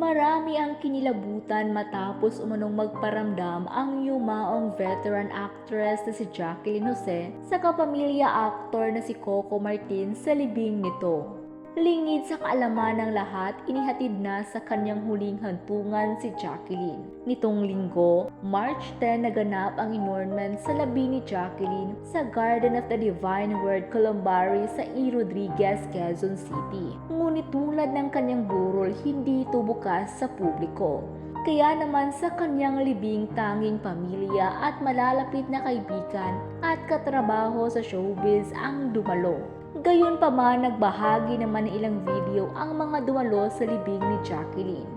Marami ang kinilabutan matapos umanong magparamdam ang yumaong veteran actress na si Jacqueline Jose sa kapamilya aktor na si Coco Martin sa libing nito. Lingid sa kaalaman ng lahat, inihatid na sa kanyang huling hantungan si Jacqueline. Nitong linggo, March 10, naganap ang inurnment sa labi ni Jacqueline sa Garden of the Divine Word Columbari sa E. Rodriguez, Quezon City. Ngunit tulad ng kanyang burol, hindi ito bukas sa publiko. Kaya naman sa kanyang libing tanging pamilya at malalapit na kaibigan at katrabaho sa showbiz ang dumalo. Gayunpaman, nagbahagi naman ng ilang video ang mga dumalo sa libing ni Jacqueline.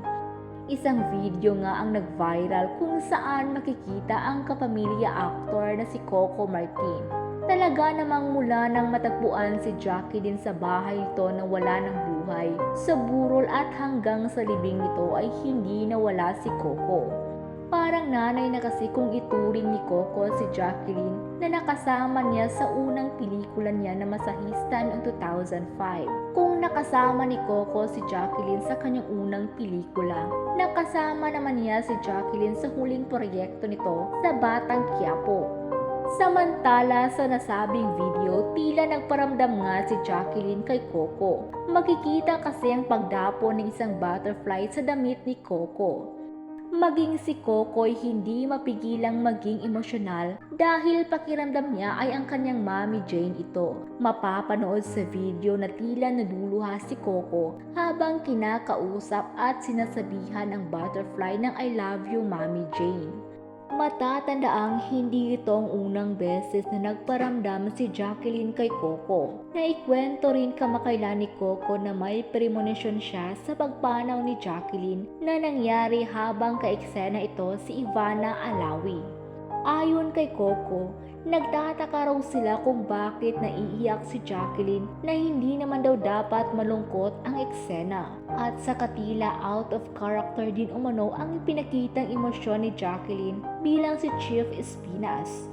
Isang video nga ang nag-viral kung saan makikita ang kapamilya aktor na si Coco Martin. Talaga namang mula nang matagpuan si Jacqueline sa bahay nito na wala ng buhay, sa burol at hanggang sa libing nito ay hindi nawala si Coco. Parang nanay na kasi kung ituring ni Coco si Jacqueline na nakasama niya sa unang pelikula niya na Masahista noong 2005. Kung nakasama ni Coco si Jacqueline sa kanyang unang pelikula, nakasama naman niya si Jacqueline sa huling proyekto nito sa Batang Quiapo. Samantala sa nasabing video, tila nagparamdam nga si Jacqueline kay Coco. Makikita kasi ang pagdapo ng isang butterfly sa damit ni Coco. Maging si Coco ay hindi mapigilang maging emosyonal dahil pakiramdam niya ay ang kanyang Mommy Jane ito. Mapapanood sa video na tila naluluha si Coco habang kinakausap at sinasabihan ang butterfly ng I love you Mommy Jane. Matatandaang hindi ito ang unang beses na nagparamdam si Jacqueline kay Coco. Naikwento rin kamakailan ni Coco na may premonition siya sa pagpanaw ni Jacqueline na nangyari habang kaeksena ito si Ivana Alawi. Ayon kay Coco, nagtataka raw sila kung bakit naiiyak si Jacqueline na hindi naman daw dapat malungkot ang eksena. At sa katila out of character din umano ang pinakitang emosyon ni Jacqueline bilang si Chief Espinas.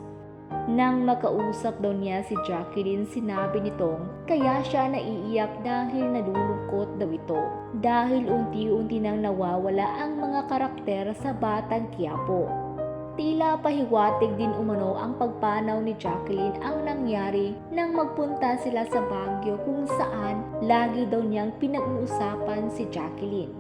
Nang makausap daw niya si Jacqueline, sinabi nitong kaya siya naiiyak dahil nalulungkot daw ito. Dahil unti-unti nang nawawala ang mga karakter sa Batang Quiapo. Tila pahiwatig din umano ang pagpanaw ni Jacqueline ang nangyari nang magpunta sila sa Baguio kung saan lagi daw niyang pinag-uusapan si Jacqueline.